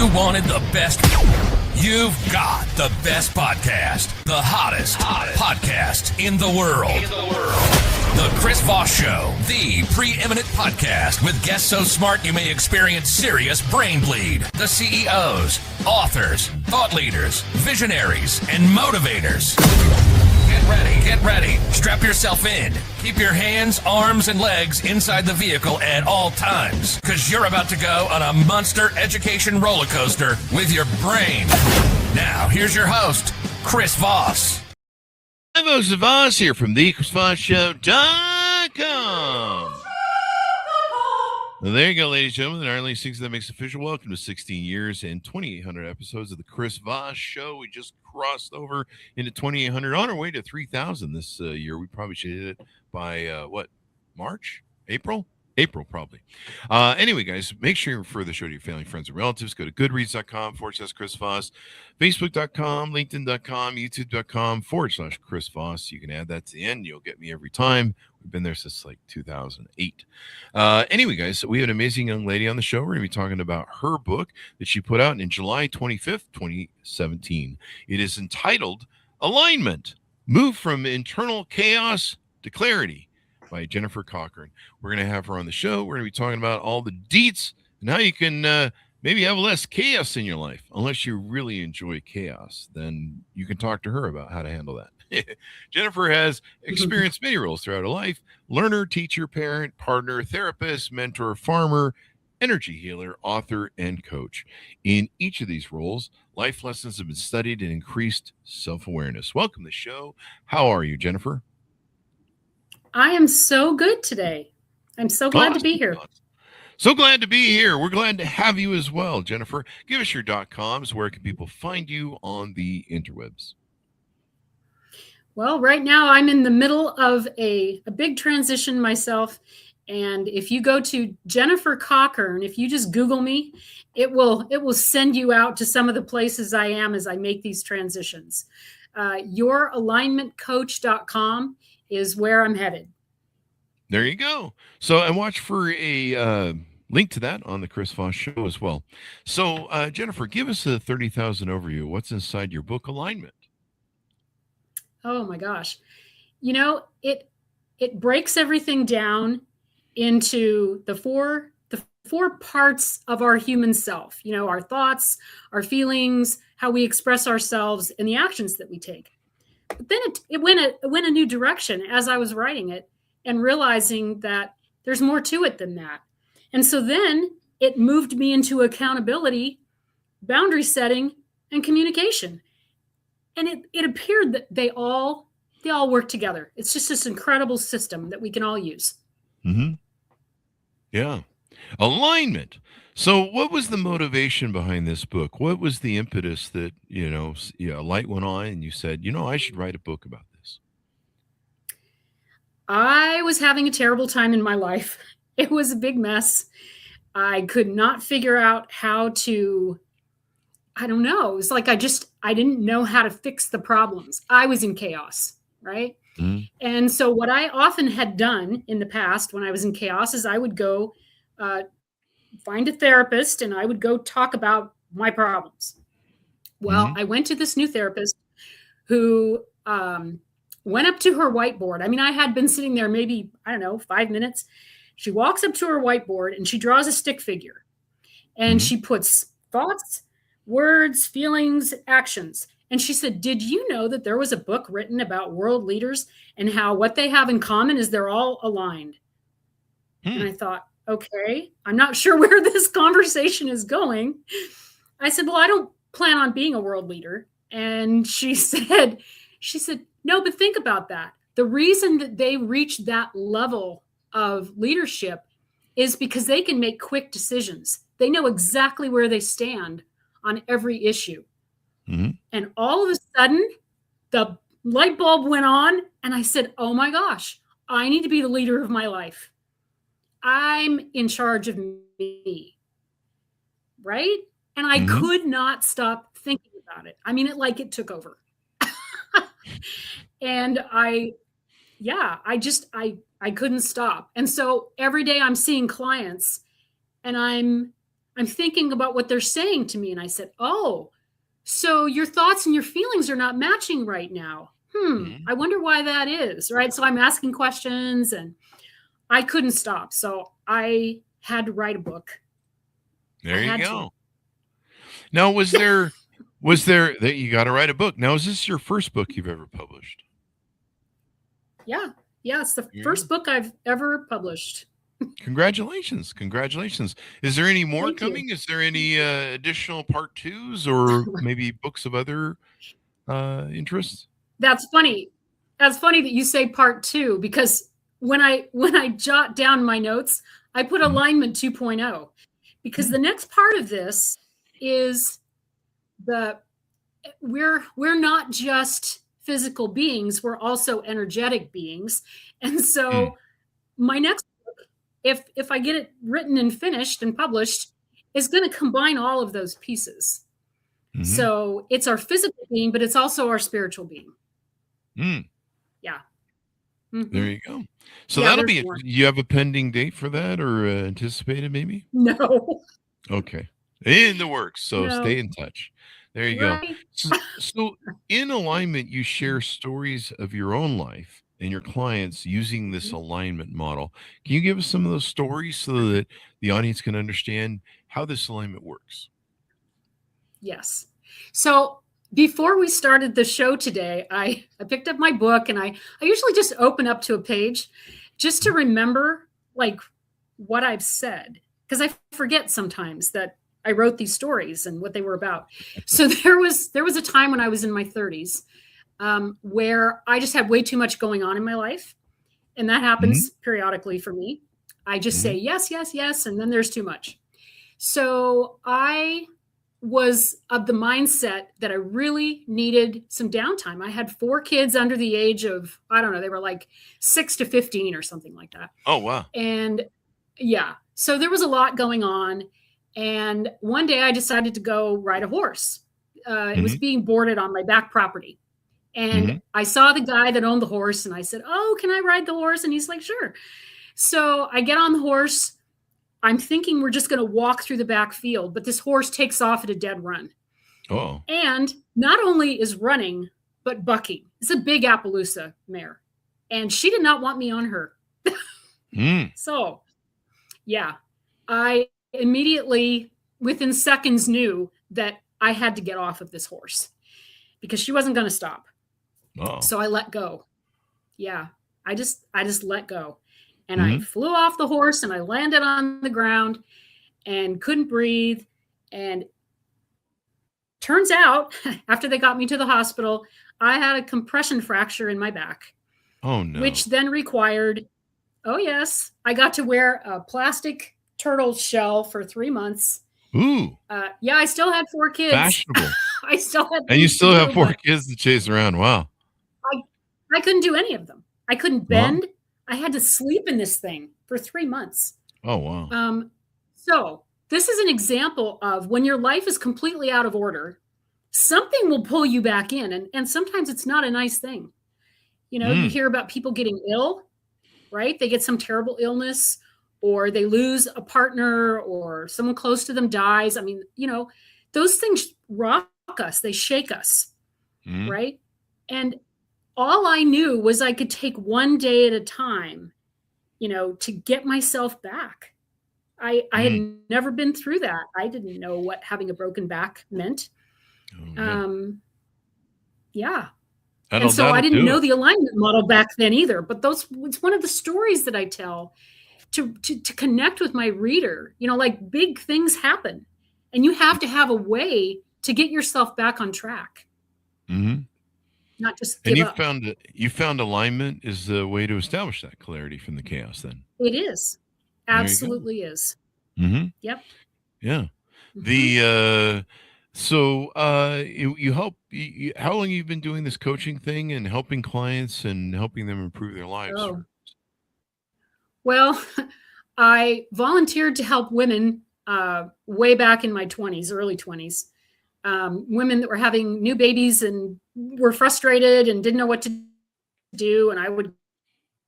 You wanted the best. You've got the best podcast, the hottest podcast in the world. The Chris Voss Show, the preeminent podcast with guests so smart you may experience serious brain bleed. The CEOs, authors, thought leaders, visionaries, and motivators. Get ready. Strap yourself in. Keep your hands, arms, and legs inside the vehicle at all times, because you're about to go on a monster education roller coaster with your brain. Now, here's your host, Chris Voss. I'm Voss here from the ChrisVossShow.com. Well, there you go, ladies and gentlemen. The Ireland 6 that makes official. Welcome to 16 years and 2,800 episodes of the Chris Voss Show. We just crossed over into 2,800 on our way to 3,000 this year. We probably should hit it by, March? April, probably. Anyway, guys, make sure you refer the show to your family, friends, and relatives. Go to goodreads.com/Chris Voss, Facebook.com, LinkedIn.com, YouTube.com/Chris Voss. You can add that to the end. You'll get me every time. We've been there since like 2008. Anyway, guys, so we have an amazing young lady on the show. We're going to be talking about her book that she put out in July 25th, 2017. It is entitled Alignment, Move from Internal Chaos to Clarity by Jennifer Cochern. We're going to have her on the show. We're going to be talking about all the deets and how you can maybe have less chaos in your life. Unless you really enjoy chaos, then you can talk to her about how to handle that. Jennifer has experienced many roles throughout her life: learner, teacher, parent, partner, therapist, mentor, farmer, energy healer, author, and coach. In each of these roles, life lessons have been studied and increased self-awareness. Welcome to the show. How are you, Jennifer? I am so good today. I'm so glad to be here. So glad to be here. We're glad to have you as well, Jennifer. Give us your .coms. Where can people find you on the interwebs? Well, right now I'm in the middle of a big transition myself. And if you go to Jennifer Cochern, if you just Google me, it will send you out to some of the places I am as I make these transitions. Youralignmentcoach.com is where I'm headed. There you go. So, and watch for a link to that on the Chris Voss Show as well. So, Jennifer, give us a 30,000 overview. What's inside your book, Alignment? Oh my gosh. You know, it breaks everything down into the four parts of our human self. You know, our thoughts, our feelings, how we express ourselves, and the actions that we take. But then it went a new direction as I was writing it and realizing that there's more to it than that. And so then it moved me into accountability, boundary setting, and communication. And it appeared that they all work together. It's just this incredible system that we can all use. Mm-hmm. Yeah. Alignment. So what was the motivation behind this book? What was the impetus that, a light went on and you said, I should write a book about this? I was having a terrible time in my life. It was a big mess. I could not figure out how to, I don't know. It was like I didn't know how to fix the problems. I was in chaos, right? Mm-hmm. And so what I often had done in the past when I was in chaos is I would go find a therapist and I would go talk about my problems. Well, I went to this new therapist who went up to her whiteboard. I mean, I had been sitting there maybe, 5 minutes. She walks up to her whiteboard and she draws a stick figure and she puts thoughts, words, feelings, actions. And she said, did you know that there was a book written about world leaders and how what they have in common is they're all aligned? And I thought, okay, I'm not sure where this conversation is going. I said, well, I don't plan on being a world leader. And she said, no, but think about that. The reason that they reach that level of leadership is because they can make quick decisions. They know exactly where they stand on every issue. Mm-hmm. And all of a sudden, the light bulb went on and I said, oh my gosh, I need to be the leader of my life. I'm in charge of me, right? And I could not stop thinking about it. I mean, it took over. And I couldn't stop. And so every day I'm seeing clients and I'm I'm thinking about what they're saying to me. And I said, oh, so your thoughts and your feelings are not matching right now. I wonder why that is, right? So I'm asking questions and I couldn't stop. So I had to write a book. There you go. Now, was there that you got to write a book? Now, is this your first book you've ever published? Yeah. Yeah. It's the first book I've ever published. Congratulations. Is there any more coming? Is there any additional part 2s or maybe books of other interests? That's funny. That's funny that you say part 2, because when I jot down my notes, I put alignment 2.0, because the next part of this is we're not just physical beings, we're also energetic beings. And so my next book, if I get it written and finished and published, is going to combine all of those pieces. So it's our physical being, but it's also our spiritual being. Yeah. There you go. So that'll be it. You have a pending date for that, or anticipated maybe? No. Okay. In the works. So stay in touch. There you go. So in alignment, you share stories of your own life and your clients using this alignment model. Can you give us some of those stories so that the audience can understand how this alignment works? Yes. So before we started the show today, I picked up my book, and I usually just open up to a page just to remember like what I've said, because I forget sometimes that I wrote these stories and what they were about. So there was a time when I was in my 30s where I just had way too much going on in my life. And that happens periodically for me. I just say yes, yes, yes, and then there's too much. So I was of the mindset that I really needed some downtime. I had 4 kids under the age of, I don't know, they were like 6 to 15 or something like that. Oh, wow. And yeah, so there was a lot going on. And one day I decided to go ride a horse. It was being boarded on my back property. And I saw the guy that owned the horse, and I said, oh, can I ride the horse? And he's like, sure. So I get on the horse. I'm thinking we're just going to walk through the back field, but this horse takes off at a dead run. Oh. And not only is running, but bucking. It's a big Appaloosa mare. And she did not want me on her. So, yeah, I immediately, within seconds, knew that I had to get off of this horse because she wasn't going to stop. Oh. So I let go. Yeah, I just let go. And I flew off the horse, and I landed on the ground and couldn't breathe. And turns out, after they got me to the hospital, I had a compression fracture in my back. Oh, no. Which then required, oh, yes, I got to wear a plastic turtle shell for 3 months. Ooh. Yeah, I still had 4 kids. Fashionable. I still had. And you still have 4 kids to chase around. Wow. I couldn't do any of them. I couldn't bend. Wow. I had to sleep in this thing for 3 months. Oh, wow. So this is an example of when your life is completely out of order, something will pull you back in. And sometimes it's not a nice thing. You know, you hear about people getting ill, right? They get some terrible illness, or they lose a partner, or someone close to them dies. I mean, you know, those things rock us. They shake us, right? And all I knew was I could take one day at a time, you know, to get myself back. I had never been through that. I didn't know what having a broken back meant. Yeah. And so I didn't know the alignment model back then either. But it's one of the stories that I tell to connect with my reader. You know, like big things happen, and you have to have a way to get yourself back on track. Not just give up. You found alignment is the way to establish that clarity from the chaos. Then it is, absolutely is. Yep. Yeah. The so you help. How long have you been doing this coaching thing and helping clients and helping them improve their lives? Oh. Well, I volunteered to help women way back in my 20s, early 20s. Women that were having new babies and were frustrated and didn't know what to do. And I would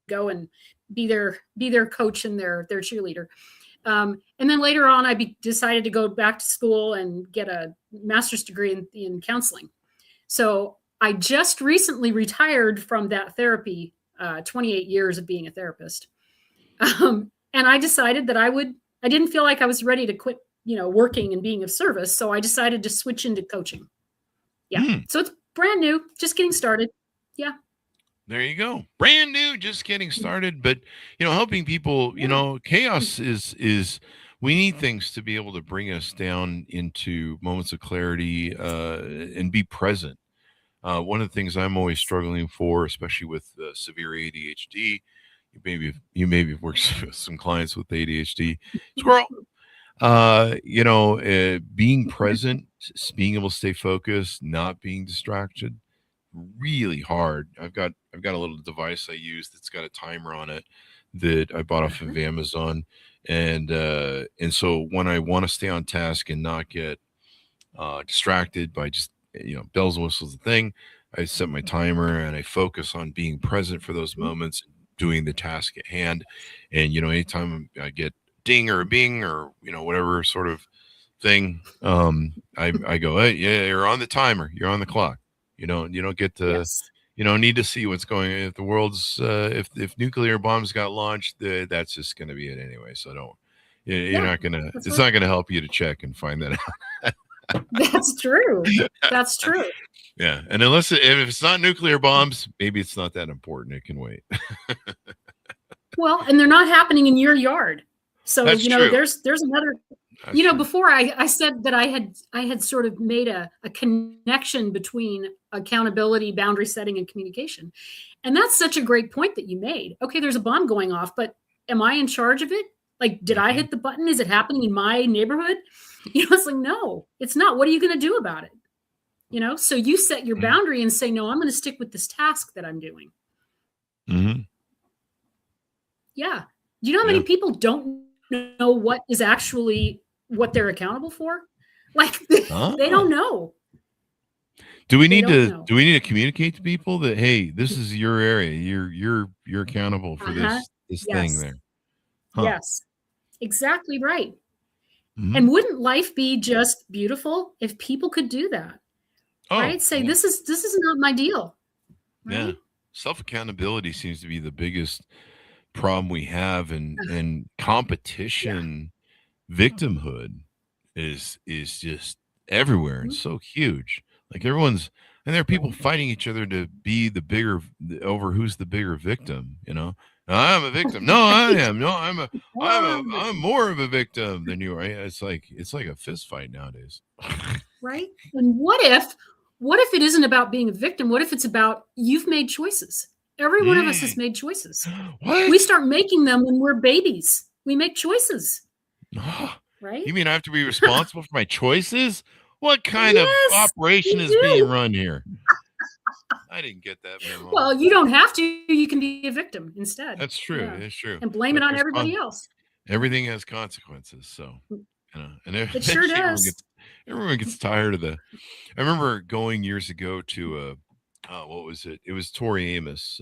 go and be their coach and their cheerleader. And then later on, I decided to go back to school and get a master's degree in counseling. So I just recently retired from that therapy, 28 years of being a therapist. And I decided that I didn't feel like I was ready to quit, working and being of service. So I decided to switch into coaching. Yeah. So it's brand new, just getting started. Yeah. There you go. Brand new, just getting started. But, helping people, chaos is we need things to be able to bring us down into moments of clarity and be present. One of the things I'm always struggling for, especially with severe ADHD, you maybe have worked with some clients with ADHD, squirrel. Being present, being able to stay focused, not being distracted, really hard. I've got a little device I use that's got a timer on it that I bought off of Amazon, and so when I want to stay on task and not get distracted by just bells and whistles, the thing, I set my timer and I focus on being present for those moments, doing the task at hand. And anytime I get ding or a bing or whatever sort of thing, I go, hey, yeah, you're on the timer, you're on the clock. You don't get to need to see what's going on. If the world's if nuclear bombs got launched, that's just going to be it anyway. So you're not gonna, it's not gonna help you to check and find that out. That's true. That's true. Yeah, and if it's not nuclear bombs, maybe it's not that important. It can wait. Well, and they're not happening in your yard. So That's true. there's another. That's true. Before I said that I had sort of made a connection between accountability, boundary setting, and communication, and that's such a great point that you made. Okay, there's a bomb going off, but am I in charge of it? Like, did I hit the button? Is it happening in my neighborhood? It's like, no, it's not. What are you going to do about it? So you set your boundary and say, no, I'm going to stick with this task that I'm doing. Mm-hmm. Yeah. Do you know how many people don't know what is actually what they're accountable for? Like they don't know. Do we need to communicate to people that, hey, this is your area. You're accountable for this thing there. Huh. Yes, exactly right. Mm-hmm. And wouldn't life be just beautiful if people could do that? Right? Say, this is not my deal. Right? Yeah. Self-accountability seems to be the biggest problem we have, and competition, victimhood is just everywhere and so huge. Like there are people fighting each other to be over who's the bigger victim. I'm a victim. No, I am. No, I'm more of a victim than you are. It's like a fist fight nowadays. Right? And what if it isn't about being a victim? What if it's about you've made choices? Every one of us has made choices. What? We start making them when we're babies. We make choices. Right? You mean I have to be responsible for my choices? What kind of operation is being run here? I didn't get that memo. Well, you don't have to. You can be a victim instead. That's true. Yeah. That's true. And blame it on everybody else. Everything has consequences. So, and it sure does. Everyone gets tired of I remember going years ago to what was it? It was Tori Amos.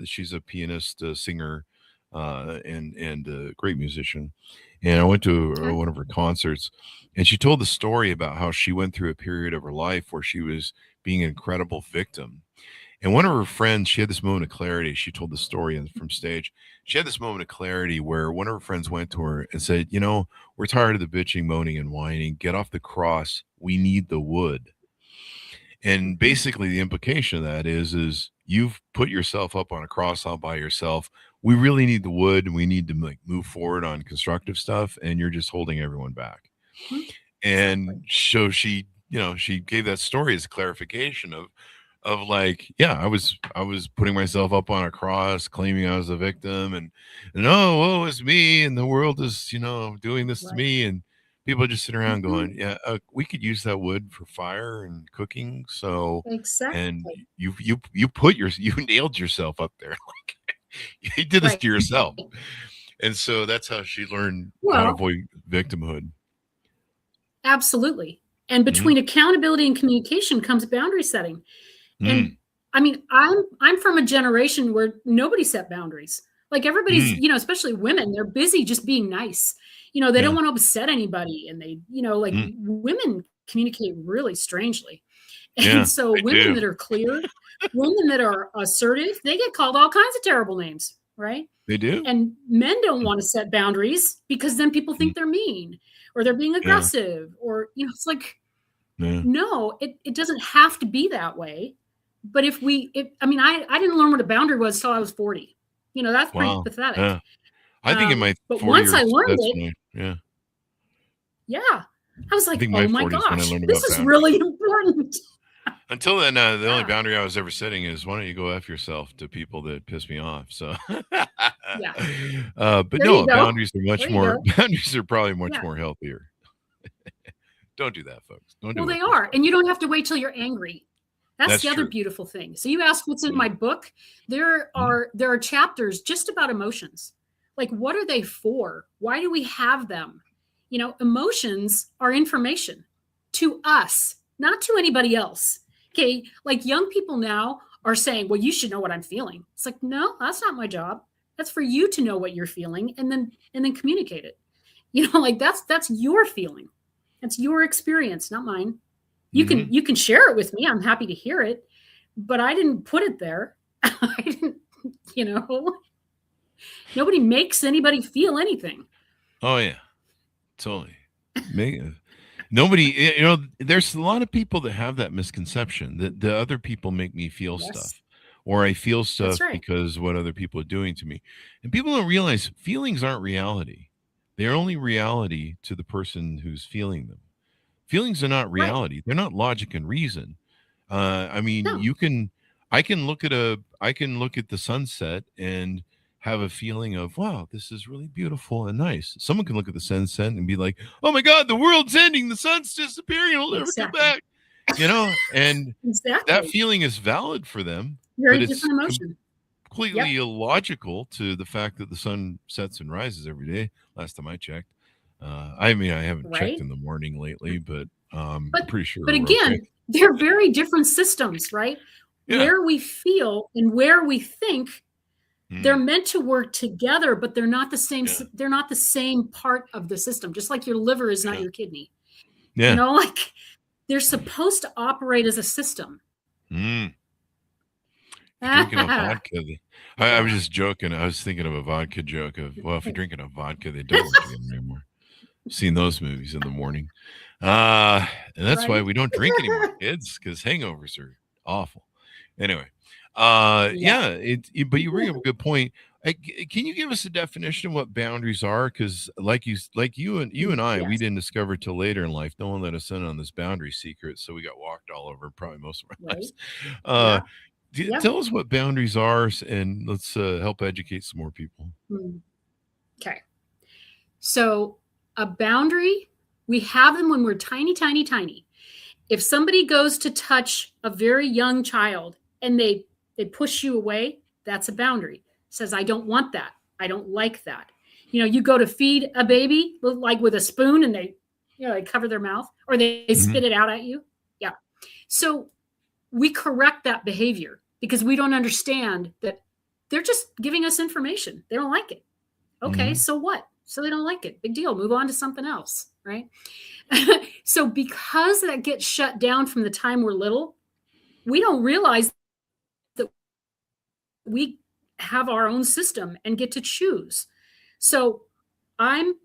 She's a pianist, singer, and a great musician. And I went to one of her concerts, and she told the story about how she went through a period of her life where she was being an incredible victim. And one of her friends, she had this moment of clarity. She told the story from stage. She had this moment of clarity where one of her friends went to her and said, we're tired of the bitching, moaning, and whining. Get off the cross. We need the wood. And basically the implication of that is you've put yourself up on a cross all by yourself. We really need the wood. We need to move forward on constructive stuff. And you're just holding everyone back. And so she gave that story as a clarification of like, yeah, I was putting myself up on a cross, claiming I was a victim, and woe is me, and the world is, doing this to me, and people just sit around going, yeah, we could use that wood for fire and cooking. So exactly, and you nailed yourself up there, like you did this to yourself, and so that's how she learned how to avoid victimhood. Absolutely. And between accountability and communication comes boundary setting. And I mean, I'm from a generation where nobody set boundaries. Like everybody's, especially women, they're busy just being nice. They Yeah. don't want to upset anybody, and they, like Mm. women communicate really strangely. Yeah, And so they women do. that are clear, women that are assertive, they get called all kinds of terrible names, right? They do. And men don't want to set boundaries because then people Mm. think they're mean or they're being Yeah. aggressive, or, it's like, Yeah. no, it doesn't have to be that way. But I didn't learn what a boundary was till I was 40. That's pretty Wow. pathetic. Yeah. I think in my But 40 once I years, learned that's it, when yeah. yeah, I was I like, think oh my my 40s when I gosh, learned this about is boundaries. really important. Until then, the only Yeah. boundary I was ever setting is why don't you go F yourself to people that piss me off. So, Yeah. but There no, you go. boundaries are much There you more, go. boundaries are probably much Yeah. more healthier. Don't do that, folks. Don't Well, do they what Chris are. And you don't have to wait till you're angry. That's That's the other true. beautiful thing. So you asked what's in Yeah. my book. There are chapters just about emotions. Like, what are they for? Why do we have them? Emotions are information to us, not to anybody else. Okay. Like, young people now are saying, well, you should know what I'm feeling. It's like, no, that's not my job. That's for you to know what you're feeling and then communicate it. Like that's your feeling. That's your experience, not mine. You can share it with me. I'm happy to hear it, but I didn't put it there. I didn't, nobody makes anybody feel anything. Oh yeah, totally. Nobody, there's a lot of people that have that misconception that the other people make me feel Yes, stuff, or I feel that's stuff right. because what other people are doing to me. And people don't realize feelings aren't reality. They're only reality to the person who's feeling them. Feelings are not Right. reality. They're not logic and reason. I mean, No. I can look at the sunset and have a feeling of, wow, this is really beautiful and nice. Someone can look at the sunset and be like, oh my God, the world's ending. The sun's disappearing. It'll never come Exactly. back. And that Exactly. feeling is valid for them, Very but it's different emotion. completely illogical to the fact that the sun sets and rises every day. Last time I checked. I mean, I haven't checked Right. in the morning lately, but I'm But pretty sure but we're again, okay. they're very different systems, right? Yeah. Where we feel and where we think, they're Mm, meant to work together, but they're not the same. yeah. They're not the same part of the system. Just like your liver is not Yeah. your kidney. Yeah. Like they're supposed to operate as a system. Mm. If you're drinking a vodka, I was Yeah. just joking. I was thinking of a vodka joke of, well, if you're drinking a vodka, they don't work together anymore. Seen those movies in the morning. And that's why Right. we don't drink anymore, kids, because hangovers are awful. Anyway, Yeah. but you bring up a good point. Can you give us a definition of what boundaries are? Because like you and I, we Yes. didn't discover till later in life. No one let us in on this boundary secret, so we got walked all over probably most of our Right. lives. Yeah. Yeah. Tell us what boundaries are, and let's help educate some more people. Okay. So a boundary, we have them when we're tiny, tiny, tiny. If somebody goes to touch a very young child and they push you away, that's a boundary. It says, I don't want that. I don't like that. You go to feed a baby like with a spoon and they cover their mouth or they spit it out at you. Yeah. So we correct that behavior because we don't understand that they're just giving us information. They don't like it. Okay, so what? So they don't like it. Big deal. Move on to something else, right? So because that gets shut down from the time we're little, we don't realize that we have our own system and get to choose. So I'm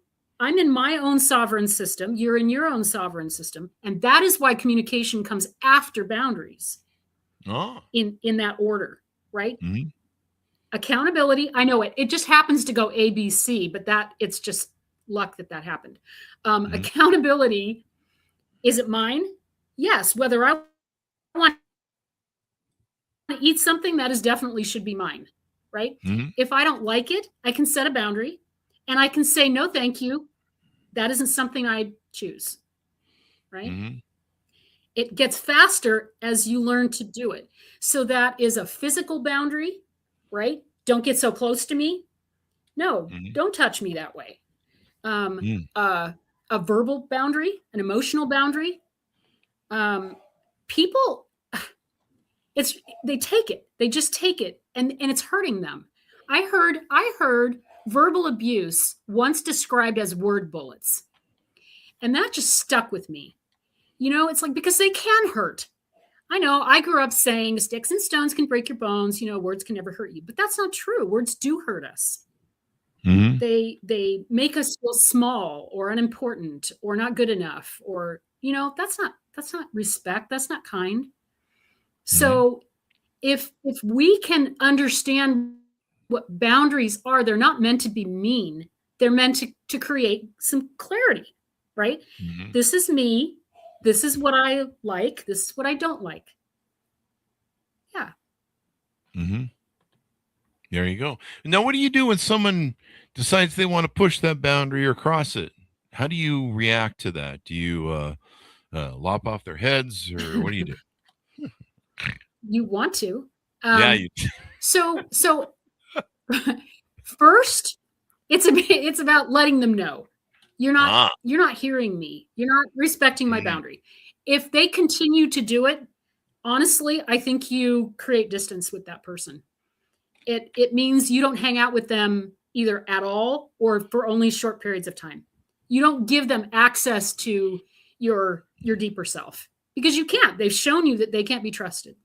in my own sovereign system, you're in your own sovereign system, and that is why communication comes after boundaries. In that order, right? Accountability, I know it just happens to go ABC, but it's just luck that happened. Accountability, is it mine? Yes. Whether I want to eat something, that is definitely should be mine, right? If I don't like it, I can set a boundary and I can say, no, thank you. That isn't something I choose, right? It gets faster as you learn to do it. So that is a physical boundary, right? Don't get so close to me. No, don't touch me that way. A verbal boundary, an emotional boundary. People, they take it. They just take it, and it's hurting them. I heard verbal abuse once described as word bullets. And that just stuck with me. It's like, because they can hurt. I know I grew up saying sticks and stones can break your bones. Words can never hurt you, but that's not true. Words do hurt us. Mm-hmm. They make us feel small or unimportant or not good enough, or, that's not respect. That's not kind. So if we can understand what boundaries are, they're not meant to be mean. They're meant to create some clarity, right? Mm-hmm. This is me. This is what I like. This is what I don't like. Yeah. Mm-hmm. There you go. Now, what do you do when someone decides they want to push that boundary or cross it? How do you react to that? Do you lop off their heads, or what do you do? You want to. Yeah. So first, it's about letting them know you're not hearing me. You're not respecting my boundary. If they continue to do it, honestly, I think you create distance with that person. It means you don't hang out with them either at all or for only short periods of time. You don't give them access to your deeper self, because you can't. They've shown you that they can't be trusted.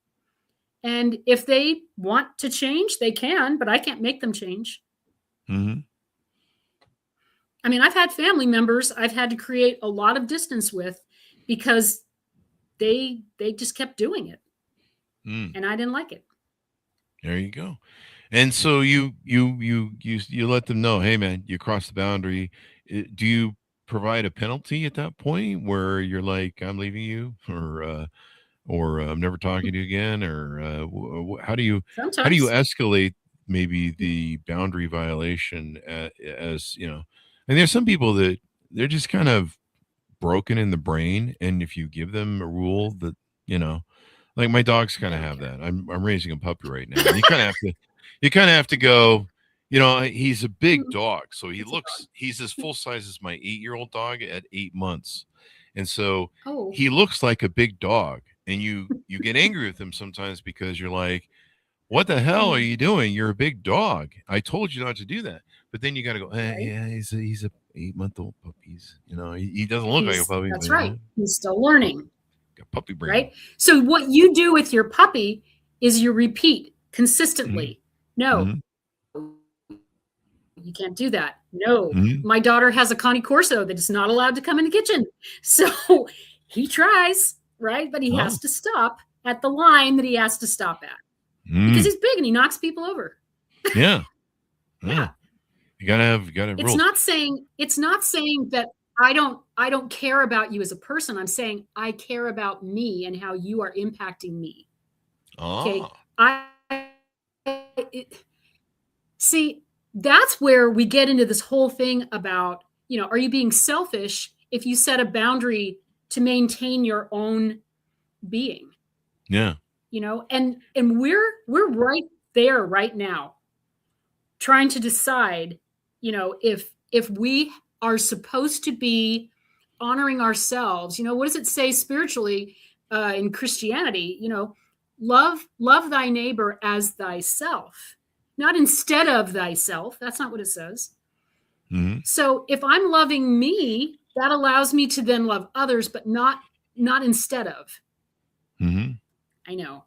And if they want to change, they can, but I can't make them change. Mm-hmm. I mean, I've had family members I've had to create a lot of distance with because they just kept doing it. And I didn't like it. There you go. And so you let them know, hey man, you crossed the boundary. Do you provide a penalty at that point where you're like, I'm leaving you, or I'm never talking to you again, or how do you escalate maybe the boundary violation as and there's some people that they're just kind of broken in the brain, and if you give them a rule that like my dogs kind of have that. I'm raising a puppy right now. And you kind of have to go, he's a big dog, so he's as full size as my 8-year-old dog at 8 months, and so he looks like a big dog. And you get angry with him sometimes because you're like, what the hell are you doing? You're a big dog. I told you not to do that. But then you got to go, yeah, he's a 8-month-old puppy. He doesn't look like a puppy. That's right. He's still learning. Got puppy brain. Right. So what you do with your puppy is you repeat consistently. No, you can't do that. No, my daughter has a Connie Corso that is not allowed to come in the kitchen. So he tries. Right. But he has to stop at the line that he has to stop at because he's big and he knocks people over. Yeah. You gotta it's rules. Not saying that I don't care about you as a person. I'm saying I care about me and how you are impacting me. Okay. See, that's where we get into this whole thing about, are you being selfish if you set a boundary to maintain your own being? Yeah. And we're right there right now trying to decide, if we are supposed to be honoring ourselves. What does it say spiritually in Christianity? Love thy neighbor as thyself, not instead of thyself. That's not what it says. So if I'm loving me, that allows me to then love others, but not instead of. I know.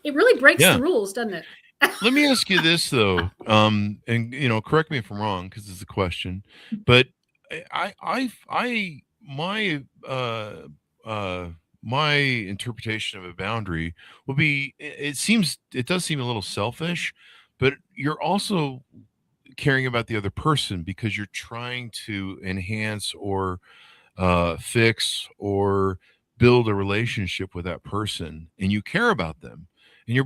It really breaks the rules, doesn't it? Let me ask you this though, and correct me if I'm wrong because it's a question, but my interpretation of a boundary will be, it does seem a little selfish, but you're also caring about the other person because you're trying to enhance or fix or build a relationship with that person, and you care about them. And you're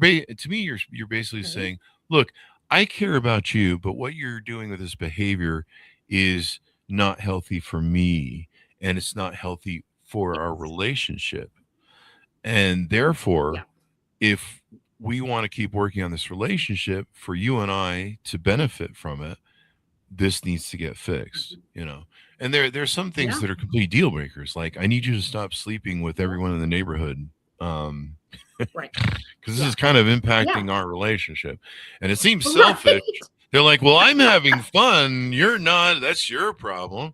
basically saying, look, I care about you, but what you're doing with this behavior is not healthy for me, and it's not healthy for our relationship. And therefore, if we want to keep working on this relationship for you and I to benefit from it, this needs to get fixed, And there's some things that are complete deal breakers. Like, I need you to stop sleeping with everyone in the neighborhood. Right. Because this is kind of impacting our relationship. And it seems selfish, They're like, well, I'm having fun. You're not. That's your problem.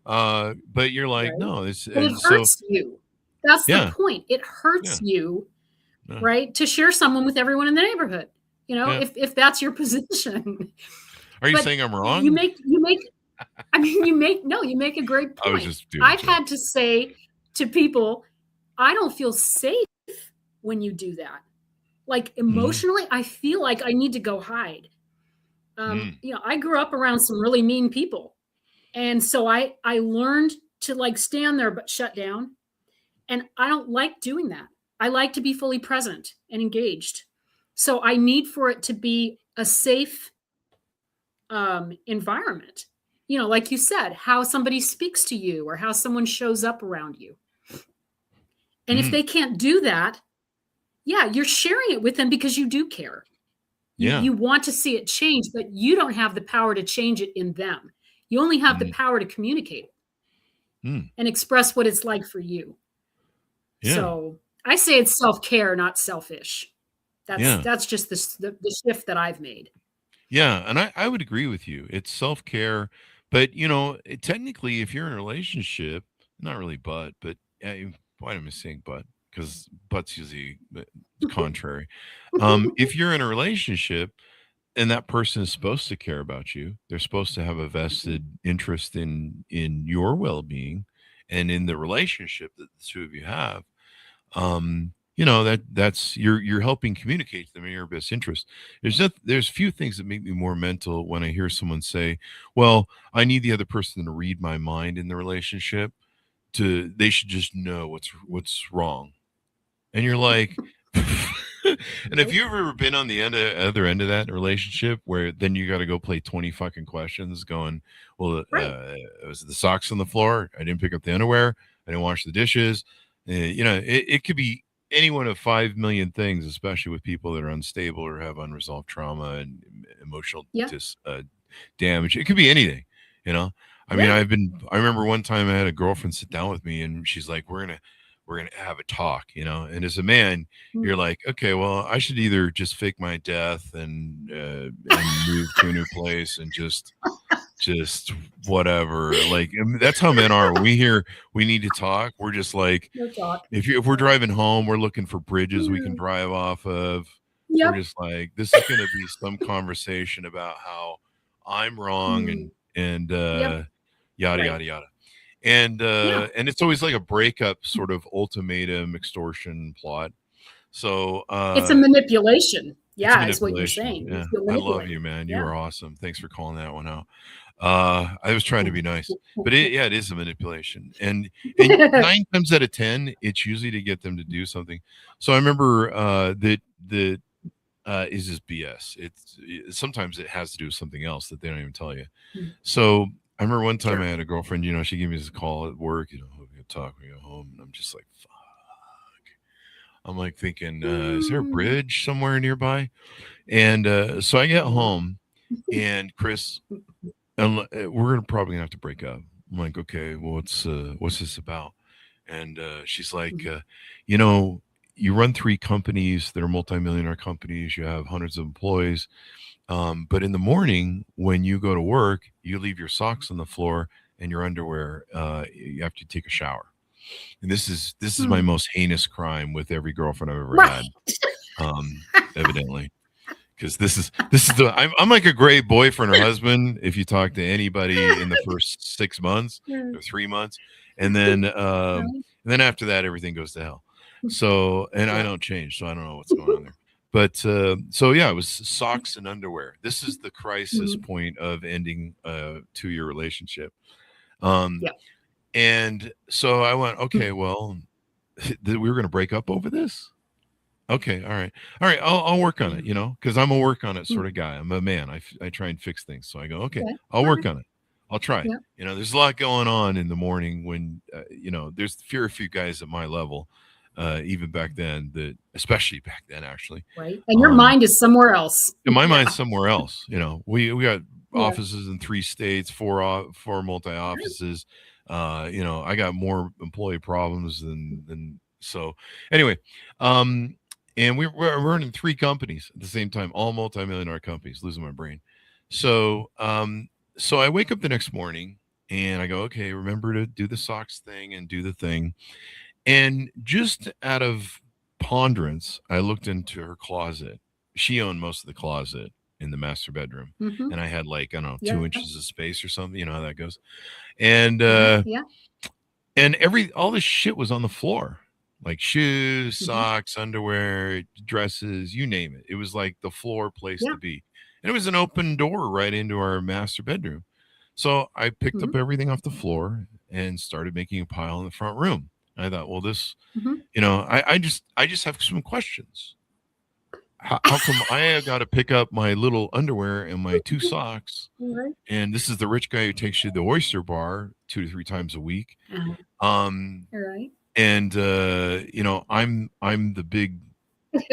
But you're like, right? no, it's, But it and so, hurts you. That's the yeah, point. It yeah, hurts you, yeah, right? To share someone with everyone in the neighborhood, yeah. if that's your position. Are you But saying I'm you wrong? make I mean, you make a great I was point. just doing a I've joke. had to say to people, I don't feel safe when you do that. Like Mm, emotionally, I feel like I need to go hide. mm, I grew up around some really mean people. And so I learned to like stand there but shut down. And I don't like doing that. I like to be fully present and engaged. So I need for it to be a safe environment. Like you said, how somebody speaks to you or how someone shows up around you. And if mm. they can't do that, yeah, you're sharing it with them because you do care. You Yeah. you want to see it change, but you don't have the power to change it in them. You only have the Mm, power to communicate mm. and express what it's like for you. Yeah. So I say it's self-care, not selfish. That's Yeah. that's just the shift that I've made. Yeah. And I would agree with you. It's self care. But, technically, if you're in a relationship, not really but, why am I saying but? Because but's usually contrary. If you're in a relationship, and that person is supposed to care about you, they're supposed to have a Mhm. vested interest in your well-being and in the relationship that the two of you have. That's you're helping communicate to them in your best interest. There's few things that make me more mental when I hear someone say, well, I need the other person to read my mind in the relationship, to they should just know what's wrong. And you're like, and have Nope. you ever been on the other end of that relationship where then you got to go play 20 fucking questions going, well, Right. was it the socks on the floor? I didn't pick up the underwear. I didn't wash the dishes. It could be any one of 5 million things, especially with people that are unstable or have unresolved trauma and emotional Yeah. damage. It could be anything, you know. I mean, Yeah. I remember one time I had a girlfriend sit down with me and she's like, we're gonna have a talk, and as a man, you're Mm. like, okay, well, I should either just fake my death and move to a new place and just whatever. Like, I mean, that's how men are. When we hear we need to talk, we're just like, No talk. if we're driving home, we're looking for bridges we can Mm. drive off of. We're Yep. just like, this is gonna be some conversation about how I'm wrong Mm. and Yep. yada Right. yada yada. and Yeah. uh and it's always like a breakup sort of ultimatum extortion plot. So It's a manipulation. it's Yeah, is what you're manipulation. saying. You Yeah, feel I love manipulated. you, man. You Yeah. are awesome. Thanks for calling that one out. I was trying to be nice, but it is a manipulation, and 9 times out of 10 it's usually to get them to do something. So I remember that is this BS. Sometimes it has to do with something else that they don't even tell you. So I remember one time I Sure. had a girlfriend, she gave me this call at work, we could talk, we go home, and I'm just like, fuck. I'm like thinking, is there a Mm. bridge somewhere nearby? And so I get Yeah. home, and Chris, we're probably gonna have to break up. I'm like, okay, well, what's this about? And she's like, Mhm. you know, you run 3 companies that are multimillionaire companies. You have hundreds of employees. But in the morning, when you go to work, you leave your socks on the floor and your underwear after you take a shower. And this is my Mm. most heinous crime with every girlfriend I've ever Right. had. Evidently, because this is I'm like a great boyfriend or husband if you talk to anybody in the first 6 months Mm. or 3 months, and then Right. after that everything goes to hell. So, and I Yeah. don't change, so I don't know what's going on there. But so yeah, it was socks and underwear. This is the crisis Mhm. point of ending a 2-year relationship. Um, Yeah. and so I went, okay, well, we were going to break up over this. Okay, all right. I'll work on it, Mm. because I'm a work on it Mm. sort of guy. I'm a man. I try and fix things. So I go, okay, Okay. I'll work Alright. on it. I'll try. Yeah. There's a lot going on in the morning when there's few few guys at my level, even back then, that especially back then actually. Right. And your Um, mind is somewhere else. in my Yeah. mind, somewhere else. We got Yeah. offices in 3 states, four multi Right. offices. I got more employee problems than so. Anyway, and we're running 3 companies at the same time, all multi-million-dollar companies. Losing my brain. So I wake up the next morning and I go, okay, remember to do the socks thing and do the thing. And just out of ponderance, I looked into her closet. She owned most of the closet in the master bedroom. Mm-hmm. And I had like, I don't know, Yeah. 2 inches of space or something. You know how that goes. And Yeah. and all this shit was on the floor. Like shoes, socks, underwear, dresses, you name it. It was like the floor place Yeah. to be. And it was an open door right into our master bedroom. So I picked up everything off the floor and started making a pile in the front room. I thought, well, this, I just have some questions. How come I have got to pick up my little underwear and my 2 socks? Right. And this is the rich guy who takes you to the oyster bar 2 to 3 times a week. All right. And I'm the big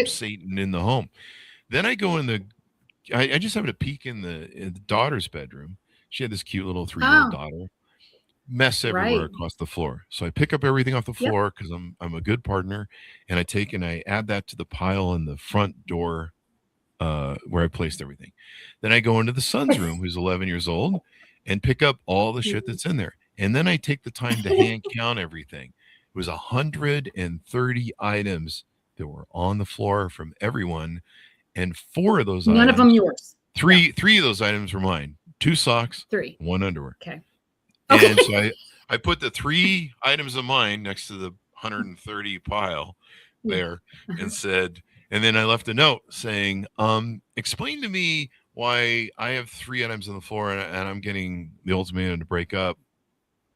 Satan in the home. Then I go in I just happened to peek in the daughter's bedroom. She had this cute little 3-year-old daughter. Mess everywhere across the floor. So I pick up everything off the floor because I'm a good partner, and I add that to the pile in the front door where I placed everything. Then I go into the son's room, who's 11 years old, and pick up all the shit that's in there. And then I take the time to hand count everything. It was 130 items that were on the floor from everyone, and 4 of those None items, of them yours. Three of those items were mine. 2 socks, 3, 1 underwear. Okay. And so I put the 3 items of mine next to the 130 pile there and said, and then I left a note saying, explain to me why I have 3 items on the floor and I'm getting the ultimatum to break up.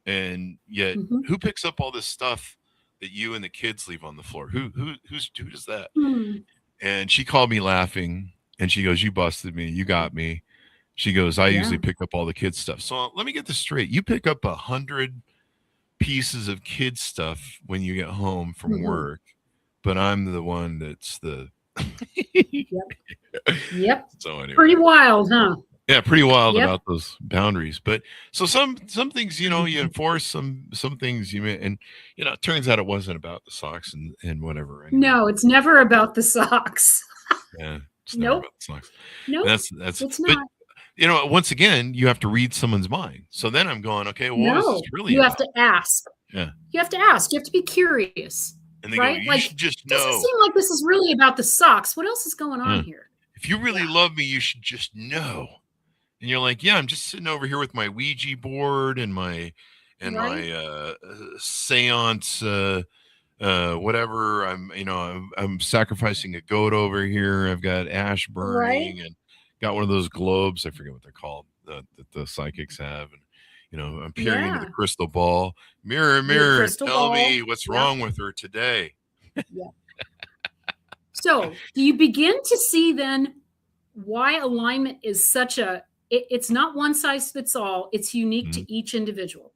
And yet who picks up all this stuff that you and the kids leave on the floor? Who does that? And she called me laughing and she goes, you busted me. You got me. She goes, I usually pick up all the kids' stuff. So let me get this straight. You pick up 100 pieces of kids' stuff when you get home from work, but I'm the one that's the. Yep. So anyway. Pretty wild, huh? Yeah, pretty wild about those boundaries. But so some things, you enforce, some things you may, and it turns out it wasn't about the socks and whatever. Anyway. No, it's never about the socks. Yeah. It's never about the socks. No, that's it's not. Once again, you have to read someone's mind. So then I'm going, okay, well, what is this really you about? have to ask. Yeah. You have to ask. You have to be curious. And they right? go, you should just know. Doesn't seem like this is really about the socks. What else is going on here? If you really love me, you should just know. And you're like, yeah, I'm just sitting over here with my Ouija board and my seance whatever. I'm sacrificing a goat over here. I've got ash burning and got one of those globes. I forget what they're called that the psychics have. And, I'm peering into the crystal ball. Mirror, tell me what's wrong with her today. So do you begin to see then why alignment is such it's not one size fits all. It's unique to each individual,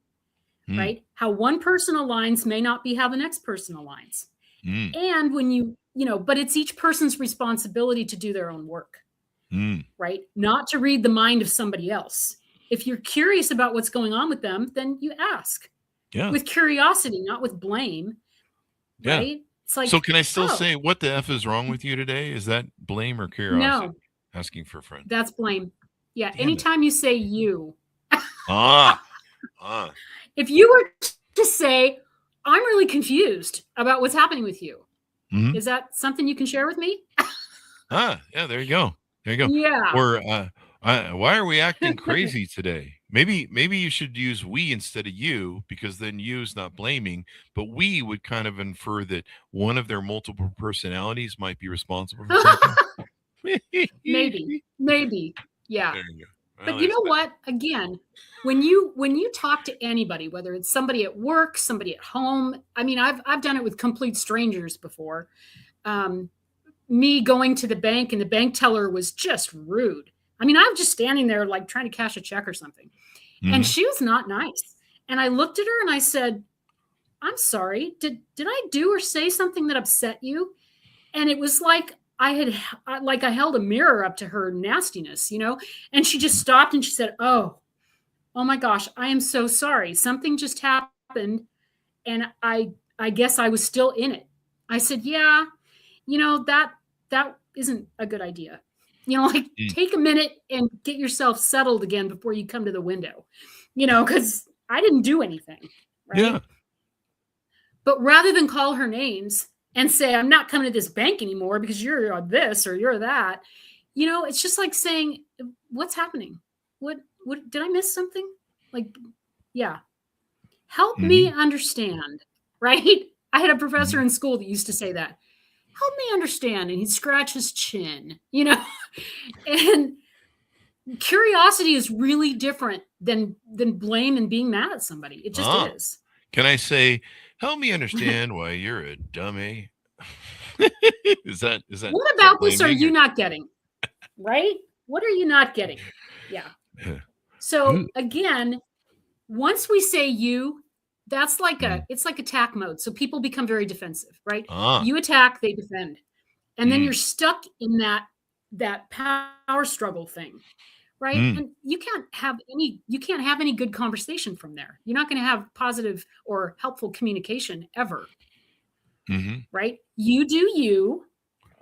right? How one person aligns may not be how the next person aligns. And when but it's each person's responsibility to do their own work. Right? Not to read the mind of somebody else. If you're curious about what's going on with them, then you ask. Yeah. With curiosity, not with blame. Yeah. Right? It's like, so can I still say what the F is wrong with you today? Is that blame or curiosity? No. Asking for a friend. That's blame. Yeah. Anytime you say you. If you were to say, I'm really confused about what's happening with you. Is that something you can share with me? Yeah, there you go. Yeah. Or why are we acting crazy today? Maybe you should use we instead of you, because then you is not blaming, but we would kind of infer that one of their multiple personalities might be responsible for something. Maybe. Yeah. There you go. Well, but you know what? Again, when you talk to anybody, whether it's somebody at work, somebody at home, I mean, I've done it with complete strangers before. Me going to the bank and the bank teller was just rude. I mean, I'm just standing there like trying to cash a check or something. And she was not nice. And I looked at her and I said, I'm sorry. Did I do or say something that upset you? And it was like I held a mirror up to her nastiness, and she just stopped and she said, oh my gosh, I am so sorry. Something just happened. And I guess I was still in it. I said, yeah, that isn't a good idea. Like take a minute and get yourself settled again before you come to the window, because I didn't do anything. Right. Yeah. But rather than call her names and say, I'm not coming to this bank anymore because you're this or you're that, it's just like saying, what's happening? What did I miss something? Like, yeah. Help me understand. Right. I had a professor in school that used to say that. Help me understand. And he'd scratch his chin, and curiosity is really different than blame and being mad at somebody. It just is. Can I say, help me understand why you're a dummy? Is that what about this are you not getting? Right? What are you not getting? Yeah. So again, once we say you, that's like it's like attack mode. So people become very defensive, right? You attack, they defend. And then you're stuck in that power struggle thing. Right. And you can't have any good conversation from there. You're not going to have positive or helpful communication ever. Right. You do you.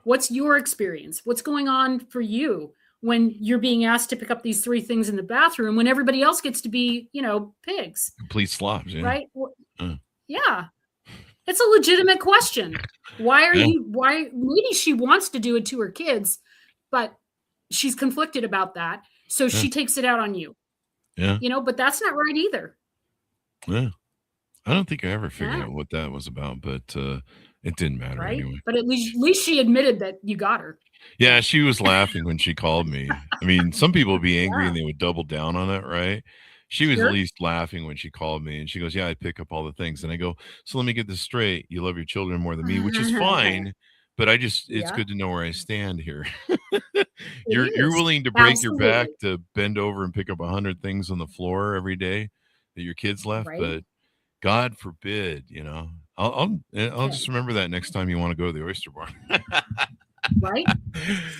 What's your experience? What's going on for you when you're being asked to pick up these 3 things in the bathroom when everybody else gets to be, pigs? Complete slobs. Yeah. Right. Yeah. It's a legitimate question. Why maybe she wants to do it to her kids, but she's conflicted about that. So she takes it out on you. Yeah. But that's not right either. Yeah. I don't think I ever figured out what that was about, but it didn't matter anyway. But at least she admitted that you got her. Yeah, she was laughing when she called me. I mean, some people would be angry and they would double down on it, right? She was at least laughing when she called me, and she goes, yeah, I pick up all the things. And I go, so let me get this straight. You love your children more than me, which is fine. But it's good to know where I stand here. You're willing to break your back to bend over and pick up 100 things on the floor every day that your kids left. Right. But God forbid, I'll just remember that next time you want to go to the oyster bar. Right.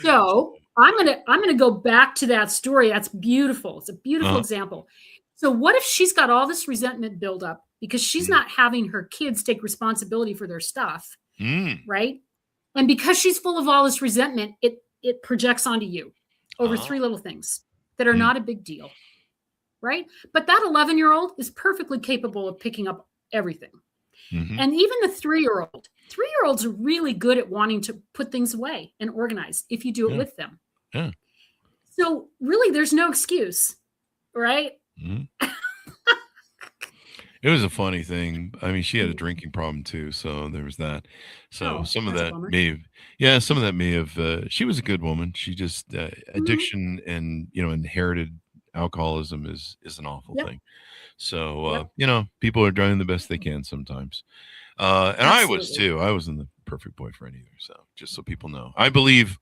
So I'm gonna go back to that story. That's beautiful. It's a beautiful example. So what if she's got all this resentment build up because she's not having her kids take responsibility for their stuff, right? And because she's full of all this resentment, it projects onto you over 3 little things that are not a big deal, right? But that 11-year-old is perfectly capable of picking up everything. And even the 3-year-old, 3-year-olds are really good at wanting to put things away and organize if you do it with them. Yeah. So really, there's no excuse, right? It was a funny thing. I mean, she had a drinking problem too, so there was that. So some of that may have. She was a good woman. She just addiction and inherited alcoholism is an awful thing. So people are doing the best they can sometimes. And I was too. I wasn't the perfect boyfriend either. So just so people know, I believe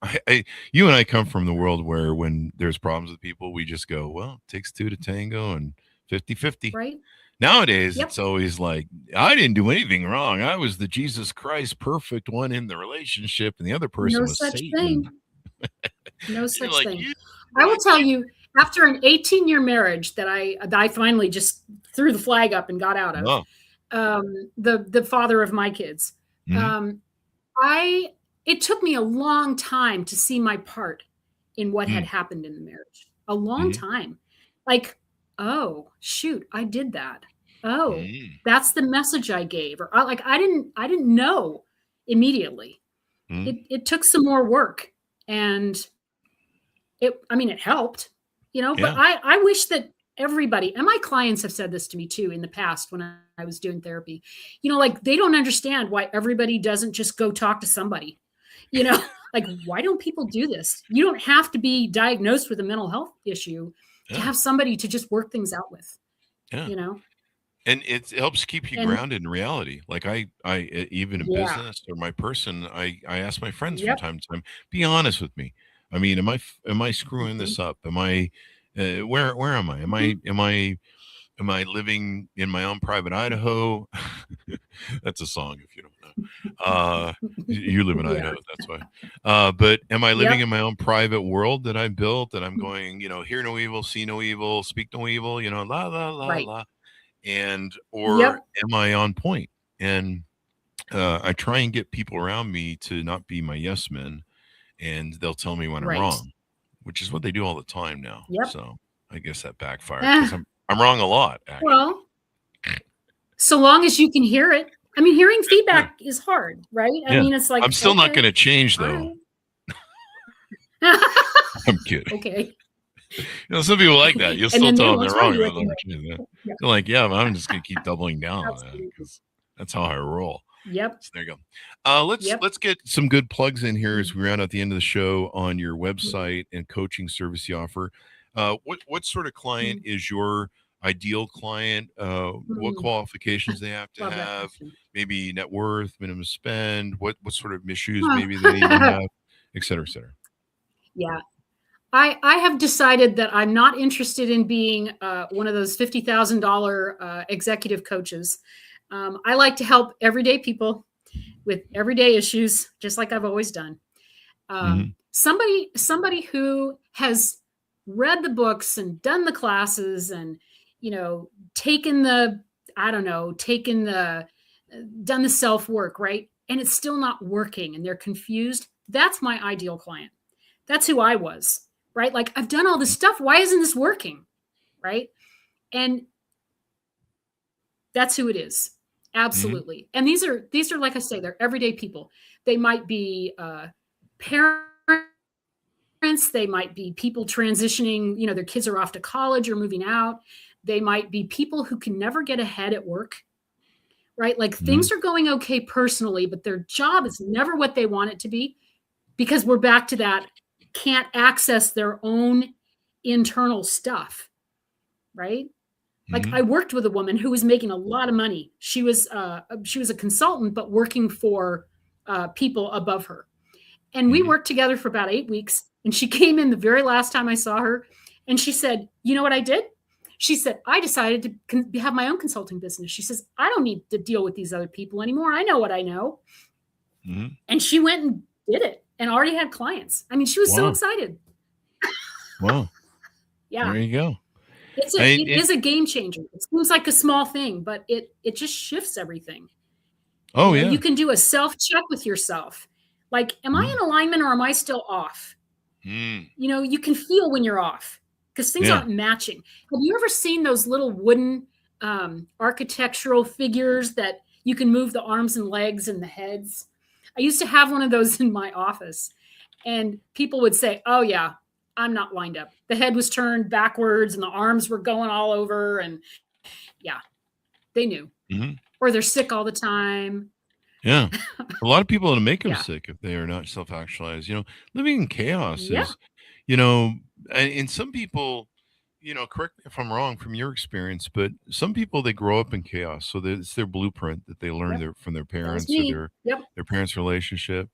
you and I come from the world where when there's problems with people, we just go, well, it takes 2 to tango and 50-50. Right. Nowadays, it's always like, I didn't do anything wrong. I was the Jesus Christ perfect one in the relationship, and the other person was Satan. No such thing. I will tell you, after an 18-year marriage that I finally just threw the flag up and got out of, the father of my kids, it took me a long time to see my part in what had happened in the marriage. A long time. Like, oh, shoot, I did that. Oh, that's the message I gave. Or I didn't know immediately. It took some more work, and it helped, but I wish that everybody, and my clients have said this to me too in the past when I was doing therapy, like they don't understand why everybody doesn't just go talk to somebody, like, why don't people do this? You don't have to be diagnosed with a mental health issue to have somebody to just work things out with, And it helps keep you grounded in reality. Like I even in business or my person, I ask my friends from time to time, be honest with me. I mean, am I screwing this up? Am I, where am I? Am I living in my own private Idaho? That's a song if you don't know. You live in Idaho, that's why. But am I living in my own private world that I built, that I'm going, hear no evil, see no evil, speak no evil, la, la, la, la. Or am I on point? And I try and get people around me to not be my yes men, and they'll tell me when I'm wrong. which is what they do all the time now. Yep. So I guess that backfired because I'm wrong a lot, actually. Well, so long as you can hear it. I mean, hearing feedback is hard, right? I mean, it's like, I'm still not going to change, though. Right. I'm kidding. Okay. Some people like that. You'll still tell them they're wrong. Yeah. They're like, yeah, I'm just going to keep doubling down on that because that's how I roll. Yep. So there you go. Let's get some good plugs in here as we round out the end of the show on your website and coaching service you offer. What sort of client is your ideal client? What qualifications they have to have? Maybe net worth, minimum spend. What sort of issues maybe they even have, et cetera, et cetera. Yeah. I have decided that I'm not interested in being one of those $50,000 executive coaches. I like to help everyday people with everyday issues, just like I've always done. Somebody who has read the books and done the classes and, done the self-work, right? And it's still not working and they're confused. That's my ideal client. That's who I was, right? Like, I've done all this stuff. Why isn't this working? Right. And that's who it is. Absolutely. And these are, like I say, they're everyday people. They might be parents. They might be people transitioning, their kids are off to college or moving out. They might be people who can never get ahead at work, right? Like things are going okay personally, but their job is never what they want it to be because we're back to that, can't access their own internal stuff, right? Like I worked with a woman who was making a lot of money. She was a consultant, but working for people above her. And we worked together for about 8 weeks. And she came in the very last time I saw her. And she said, you know what I did? She said, I decided to have my own consulting business. She says, I don't need to deal with these other people anymore. I know what I know. And she went and did it and already had clients. I mean, she was so excited. Wow. Yeah. There you go. It is a game changer. It seems like a small thing, but it just shifts everything. Oh, yeah. You can do a self-check with yourself. Like, am I in alignment or am I still off? You can feel when you're off because things aren't matching. Have you ever seen those little wooden architectural figures that you can move the arms and legs and the heads? I used to have one of those in my office, and people would say, oh, yeah, I'm not lined up. The head was turned backwards and the arms were going all over. And yeah, they knew. Or they're sick all the time. Yeah. A lot of people will make them sick if they are not self-actualized. Living in chaos is, and some people, correct me if I'm wrong from your experience, but some people, they grow up in chaos. So it's their blueprint that they learn from their parents or their parents' relationship.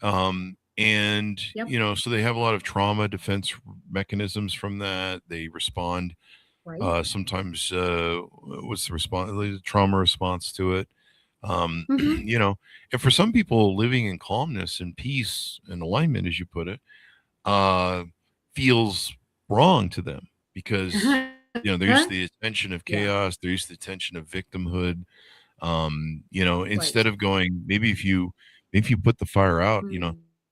And, so they have a lot of trauma defense mechanisms from that. They respond sometimes, what's the response? The trauma response to it. And for some people, living in calmness and peace and alignment, as you put it, feels wrong to them because, they're used to the attention of chaos. They're used to the attention of victimhood. Instead of going, maybe if you put the fire out,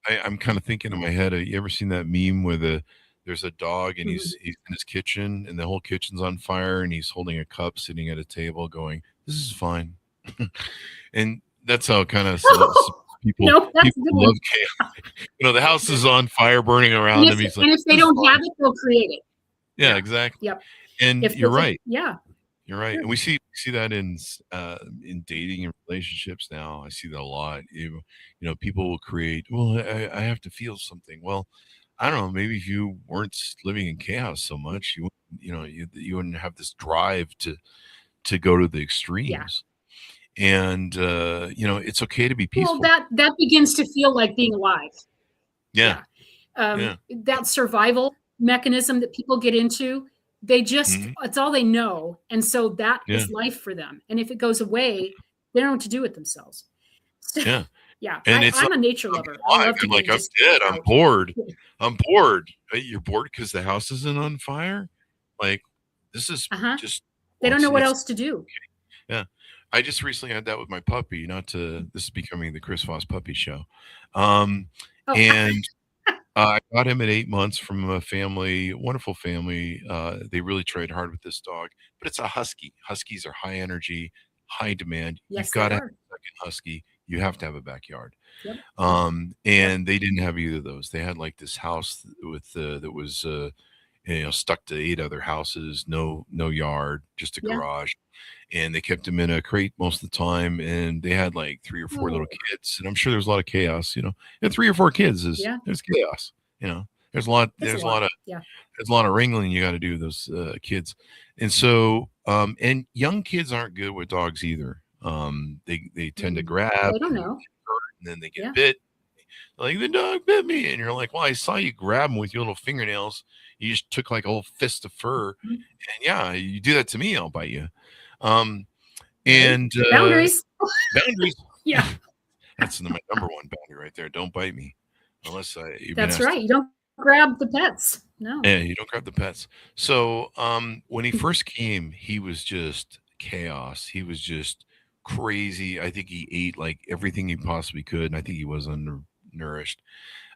I'm kind of thinking in my head, you ever seen that meme where there's a dog and he's in his kitchen and the whole kitchen's on fire and he's holding a cup sitting at a table going, this is fine. And that's how kind of people love chaos. The house is on fire burning around them. He's like, and if they don't have it, they'll create it. Yeah, exactly. Yep. And you're right. Yeah. You're right. And we see that in dating and relationships now. I see that a lot. People will create, well, I have to feel something. Well, I don't know, maybe if you weren't living in chaos so much, you wouldn't have this drive to go to the extremes. Yeah. And it's okay to be peaceful. Well, that begins to feel like being alive. Yeah. That survival mechanism that people get into, they just it's all they know, and so that is life for them. And if it goes away, they don't know what to do with themselves. So, yeah. And I'm a nature lover. I'm like, I'm dead. I'm bored. I'm bored. You're bored because the house isn't on fire. Like, this is just. They don't know what else to do. Okay. Yeah. I just recently had that with my puppy. This is becoming the Chris Voss puppy show. And I got him at 8 months from a family, wonderful family. They really tried hard with this dog, but it's a husky. Huskies are high energy, high demand. You've Yes, they got to have are. a second husky. You have to have a backyard. Yep. Yep. And they didn't have either of those. They had like this house with that was stuck to 8 other houses, no yard, just a Yeah. garage. And they kept him in a crate most of the time. And they had like 3 or 4 Oh, little kids. And I'm sure there's a lot of chaos. And 3 or 4 kids yeah. there's chaos. There's a lot. That's a There's a lot. lot of Yeah. there's a lot of wrangling you got to do with those kids. And so and young kids aren't good with dogs either. They tend to grab They don't and know. then they get Yeah. bit. Like, the dog bit me, and you're like, well, I saw you grab him with your little fingernails. You just took like a whole fist of fur, Mhm. and yeah, you do that to me, I'll bite you. Right. And Boundaries. boundaries. Yeah. That's my number one boundary right there. Don't bite me, unless you've been That's asked. right. You don't grab the pets. No. Yeah, you don't grab the pets. So when he first came, he was just chaos. He was just crazy. I think he ate like everything he possibly could, and I think he was undernourished.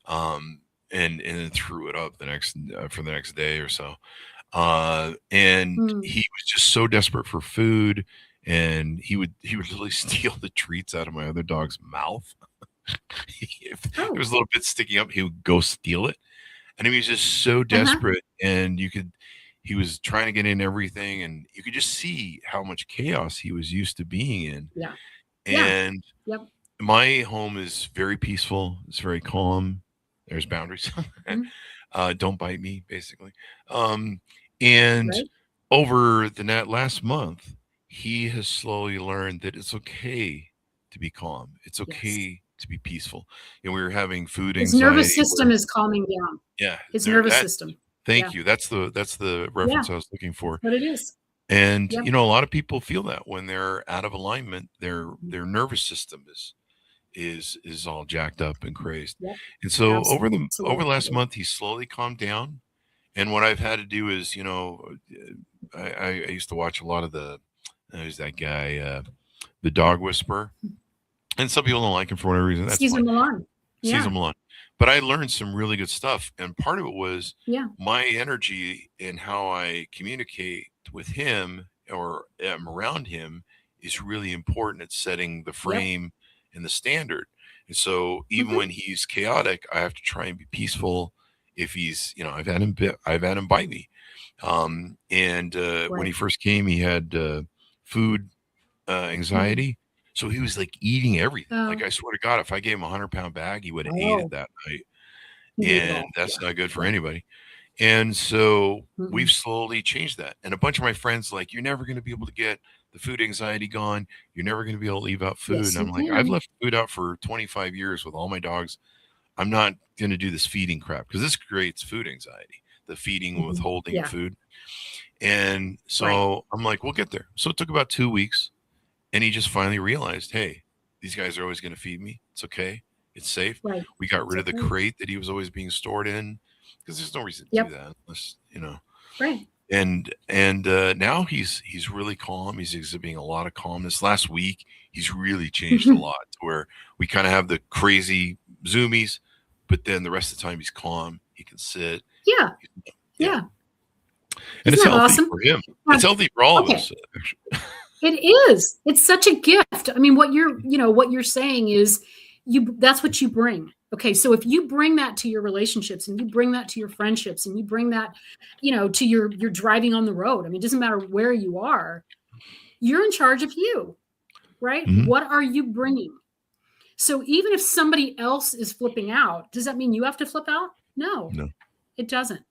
And then threw it up for the next day or so. And Hmm. he was just so desperate for food, and he would literally steal the treats out of my other dog's mouth. If it Oh. was a little bit sticking up, he would go steal it. And he was just so desperate, and he was trying to get in everything, and you could just see how much chaos he was used to being in. Yeah. Yeah. And Yep. my home is very peaceful. It's very calm. There's boundaries. Don't bite me, basically. And Right. over the last month, he has slowly learned that it's okay to be calm. It's Yes. okay to be peaceful. And we were having food His anxiety. nervous system is calming down. Yeah. His nervous system. Thank Yeah. you. That's the reference I was looking for. What it is. And Yep. a lot of people feel that when they're out of alignment, their nervous system is all jacked up and crazed. Yep. And so over the Absolutely. last month, he slowly calmed down. And what I've had to do is, I used to watch a lot of there's that guy, the Dog Whisperer, and some people don't like him for whatever reason. That's Caesar fine. Milan. Yeah. Caesar Milan. But I learned some really good stuff, and part of it was Yeah. my energy and how I communicate with him or am around him is really important at setting the frame and the standard. And so even when he's chaotic, I have to try and be peaceful. If he's, I've had him bite me. When he first came, he had food anxiety. So he was like eating everything. Like, I swear to God, if I gave him a 100-pound bag, he would have ate it that night. And that's not good for anybody. And so we've slowly changed that. And a bunch of my friends like, you're never going to be able to get the food anxiety gone. You're never going to be able to leave out food. Yes, and I'm you like, can. I've left food out for 25 years with all my dogs. I'm not going to do this feeding crap because this creates food anxiety, the feeding, withholding food. And so I'm like, we'll get there. So it took about 2 weeks. And he just finally realized, hey, these guys are always going to feed me. It's okay. It's safe. Right. We got rid of the crate that he was always being stored in because there's no reason to do that unless, Right. And now he's really calm. He's exhibiting a lot of calmness. Last week, he's really changed a lot to where we kind of have the crazy zoomies, but then the rest of the time he's calm. He can sit. Yeah. Yeah. And it's Isn't that healthy awesome? for him. It's healthy for all of us. Actually. It is. It's such a gift. I mean, what you're saying is that's what you bring. Okay. So if you bring that to your relationships and you bring that to your friendships and you bring that, to your driving on the road. I mean, it doesn't matter where you are, you're in charge of you, right? What are you bringing? So even if somebody else is flipping out, does that mean you have to flip out? No, it doesn't.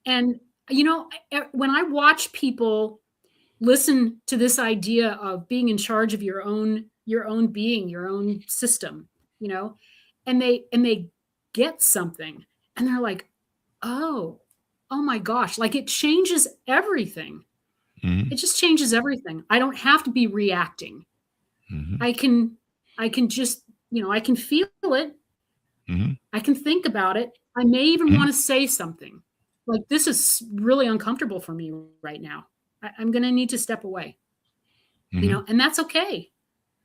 And, when I watch people listen to this idea of being in charge of your own being, your own system, and they get something and they're like, oh my gosh, like it changes everything. It just changes everything. I don't have to be reacting. I can just, I can feel it. I can think about it. I may even want to say something like, this is really uncomfortable for me right now. I'm going to need to step away, and that's okay.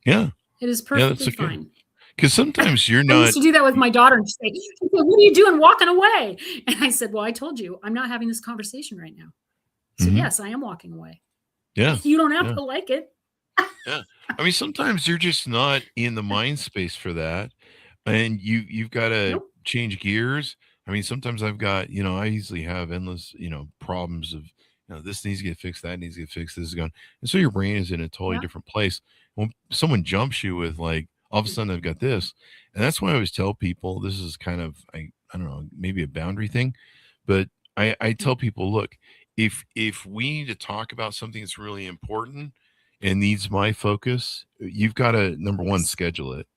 Yeah. It is perfectly fine. Because sometimes you're I not. used to do that with my daughter, and she'd say, "What are you doing walking away?" And I said, "Well, I told you, I'm not having this conversation right now." So Mhm. yes, I am walking away. Yeah. You don't have Yeah. to like it. Yeah. I mean, sometimes you're just not in the mind space for that, and you've got to Nope. change gears. I mean, sometimes I've got, I usually have endless, problems of, this needs to get fixed, that needs to get fixed, this is going, and so your brain is in a totally Yeah. different place. When someone jumps you with like, all of a sudden I've got this, and that's why I always tell people this is kind of, I don't know, maybe a boundary thing, but I tell people, look, if we need to talk about something that's really important and needs my focus, you've got to, number one, Yes. schedule it.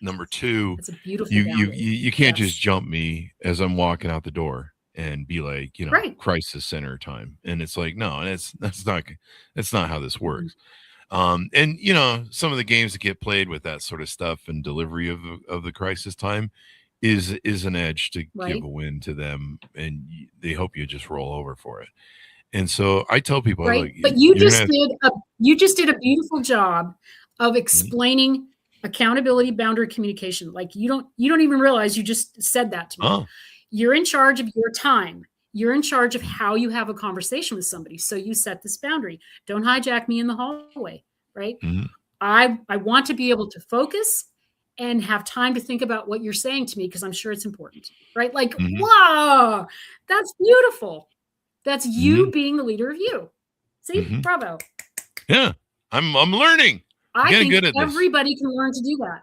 Number two, It's a beautiful you boundary. you can't just Yes. jump me as I'm walking out the door and be like, Right. crisis center time. And it's like, no, and that's not how this Mhm. works. And some of the games that get played with that sort of stuff and delivery of the crisis time is an edge to give Right. a win to them, and they hope you just roll over for it. And so I tell people, look, Right. But you you're just gonna did a beautiful job of explaining accountability, boundary communication. Like you don't even realize you just said that to me. oh, You're in charge of your time. You're in charge of how you have a conversation with somebody. So you set this boundary. Don't hijack me in the hallway, right? mhm, I want to be able to focus and have time to think about what you're saying to me because I'm sure it's important, right? Like, mhm, wow, that's beautiful. That's you mhm, being the leader of you. See, mhm. bravo. Yeah, I'm learning. I'm I getting think good at this. everybody can learn to do that.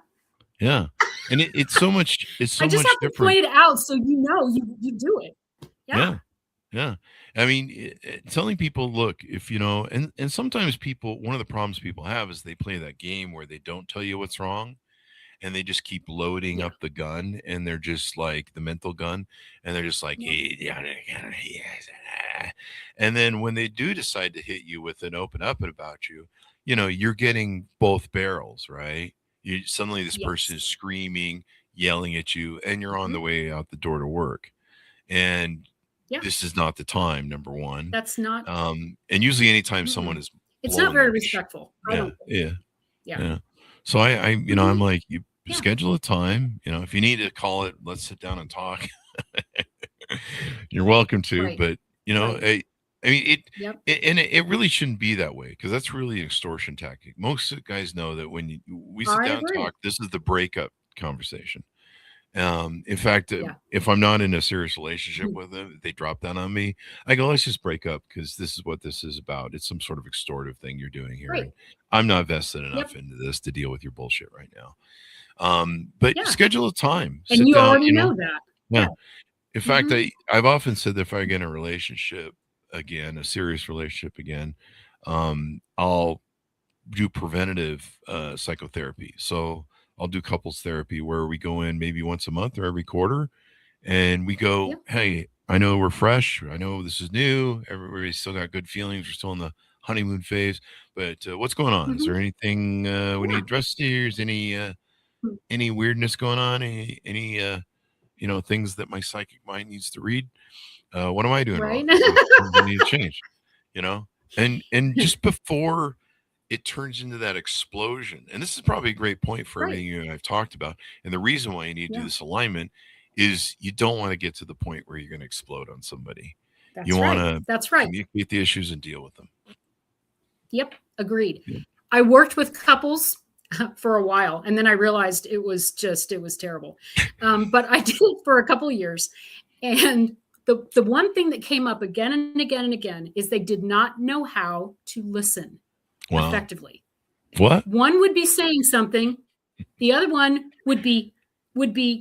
Yeah, and it's I so just much have to different. point it out so you know you do it. Yeah, Yeah. yeah. I mean, telling people, look, if and sometimes people, one of the problems people have is they play that game where they don't tell you what's wrong, and they just keep loading Yeah. up the gun, and they're just like the mental gun, and they're just like, Yeah. "Hey, yes, ah." And then when they do decide to hit you with an open up about you, you're getting both barrels, right? You suddenly this person Yes. is screaming, yelling at you, and you're on Mhm. the way out the door to work, and Yeah. this is not the time. Number one, That's not and usually anytime someone mm-mm. is It's not blowing very their respectful. I yeah, don't think. yeah, Yeah. yeah. So I'm Mhm. like, you Yeah. schedule a time, if you need to call it, let's sit down and talk. You're welcome to, Right. but Right. I mean Yep. and it really shouldn't be that way because that's really an extortion tactic. Most guys know that when we sit I down and agree. talk, this is the breakup conversation. In fact, Yeah. if I'm not in a serious relationship Mm. with them, if they drop down on me, I go, let's just break up because this is what this is about. It's some sort of extortive thing you're doing here, Right. and I'm not vested Yep. enough into this to deal with your bullshit right now. But Yeah. schedule a time, And sit you down, already know that. yeah. Yeah. In fact, Mhm. I've often said that if I get in a relationship again, a serious relationship again, I'll do preventative psychotherapy. So I'll do couples therapy where we go in maybe once a month or every quarter, and we go, Yep. hey, I know we're fresh. I know this is new. Everybody's still got good feelings. We're still in the honeymoon phase, but what's going on? Is Mhm. there anything we need Yeah. addressed here? Is Mm. any weirdness going on? Any things that my psychic mind needs to read? What am I doing Right. wrong? Is there things I need to change? And just before it turns into that explosion. And this is probably a great point for Right. everything you and I've talked about. And the reason why you need to do Yeah. this alignment is you don't want to get to the point where you're going to explode on somebody. You That's want right. to That's right. communicate the issues and deal with them. Yep. Agreed. Yeah. I worked with couples for a while, and then I realized it was terrible. But I did it for a couple of years, and the one thing that came up again and again and again is they did not know how to listen Wow. effectively. What? One would be saying something, the other one would be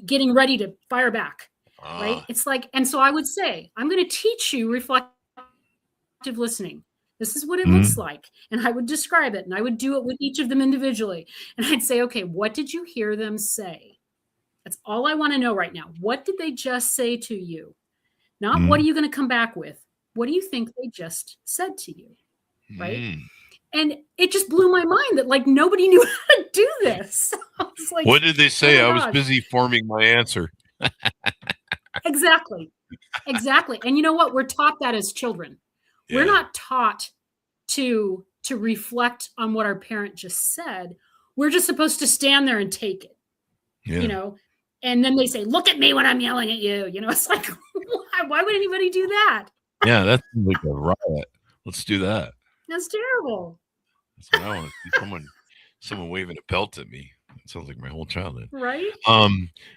getting ready to fire back, right? It's like, and so I would say, I'm going to teach you reflective listening. This is what it looks like. And I would describe it, and I would do it with each of them individually. And I'd say, okay, what did you hear them say? That's all I want to know right now. What did they just say to you? Not what are you going to come back with? What do you think they just said to you? Right. And it just blew my mind that like nobody knew how to do this. I was like, What did they oh say? my I was gosh. busy forming my answer. Exactly. Exactly. And you know what? We're taught that as children. We're Yeah. not taught to reflect on what our parent just said. We're just supposed to stand there and take it. Yeah. You know, and then they say, "Look at me when I'm yelling at you." You know, it's like, why would anybody do that? Yeah, that's like a riot. Let's do that. That's terrible. That's what I want to see. Someone waving a belt at me. It sounds like my whole childhood. Right?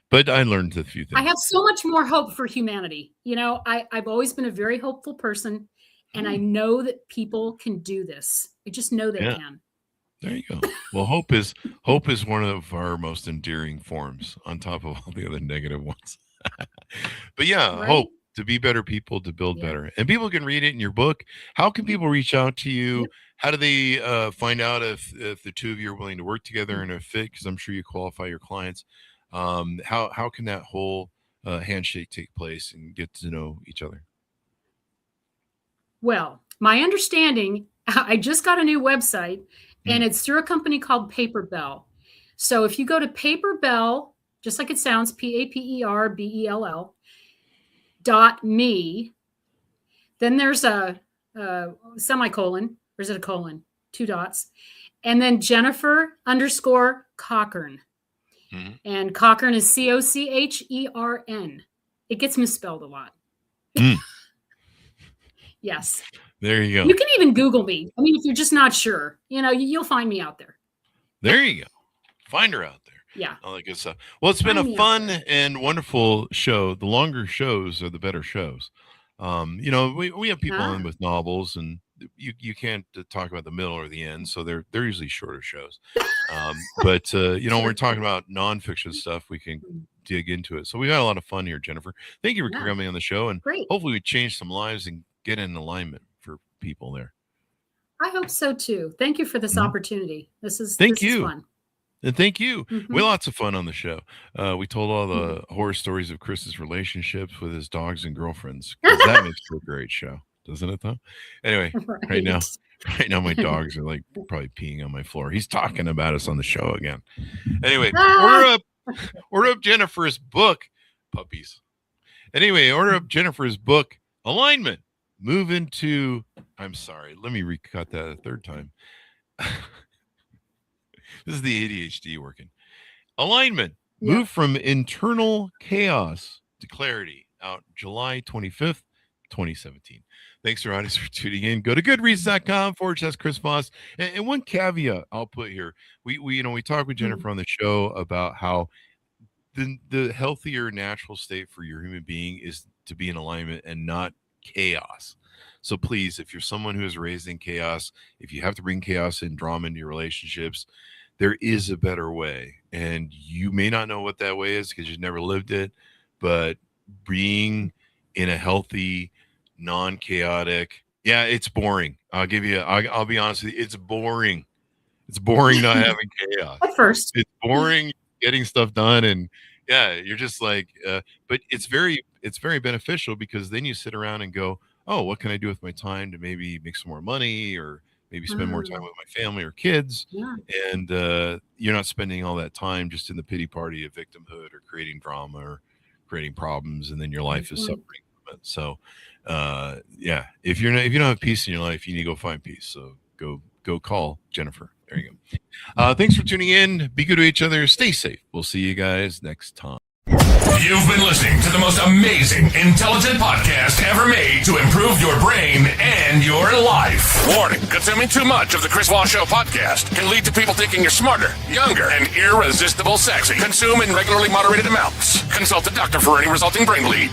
But I learned a few things. I have so much more hope for humanity. You know, I've always been a very hopeful person, and I know that people can do this. I just know they can. There you go. Well, hope is one of our most endearing forms on top of all the other negative ones. But yeah, Right? hope to be better people, to build better. And people can read it in your book. How can people reach out to you? Yep. How do they find out if the two of you are willing to work together and a fit? Because I'm sure you qualify your clients. How can that whole handshake take place and get to know each other? Well, my understanding, I just got a new website, and it's through a company called Paperbell. So if you go to Paperbell, just like it sounds, PAPERBELL.me, then there's a semicolon, or is it a colon? 2 dots. And then Jennifer_Cochern. And Cochern is Cochern. It gets misspelled a lot. Yes. There you go. You can even Google me. I mean, if you're just not sure, you know, you'll find me out there. There you go. Find her out there. Yeah. All that good stuff. Well, it's been a fun and wonderful show. The longer shows are the better shows. You know, we have people on with novels, and you can't talk about the middle or the end, so they're usually shorter shows. But you know, when we're talking about nonfiction stuff, we can dig into it. So we got a lot of fun here, Jennifer. Thank you for coming on the show, and hopefully we change some lives and get in alignment for people there. I hope so too. Thank you for this opportunity. This is fun. And thank you. We had lots of fun on the show. We told all the horror stories of Chris's relationships with his dogs and girlfriends. That makes for a great show, doesn't it? Though. Anyway, right now my dogs are like probably peeing on my floor. He's talking about us on the show again. Anyway, order up Jennifer's book, puppies. Anyway, order up Jennifer's book, Alignment. Move into. I'm sorry. Let me recut that a third time. This is the ADHD working. Alignment. Move from internal chaos to clarity. Out July 25th, 2017. Thanks, Ronnie, for tuning in. Go to goodreads.com/Chris Voss. And one caveat I'll put here. We talked with Jennifer on the show about how the healthier natural state for your human being is to be in alignment and not chaos. So please, if you're someone who is raised in chaos, if you have to bring chaos and drama into your relationships, there is a better way. And you may not know what that way is because you've never lived it, but being in a healthy, non-chaotic, it's boring. I'll be honest with you, it's boring. It's boring not having chaos. At first. It's boring getting stuff done, and you're just like, but it's very beneficial because then you sit around and go, oh, what can I do with my time to maybe make some more money or maybe spend more time with my family or kids? And you're not spending all that time just in the pity party of victimhood or creating drama or creating problems, and then your life is suffering from it. So if you don't have peace in your life, you need to go find peace. So go call Jennifer. There you go. Thanks for tuning in. Be good to each other. Stay safe. We'll see you guys next time. You've been listening to the most amazing, intelligent podcast ever made to improve your brain and your life. Warning, consuming too much of the Chris Voss Show podcast can lead to people thinking you're smarter, younger, and irresistible sexy. Consume in regularly moderated amounts. Consult a doctor for any resulting brain bleed.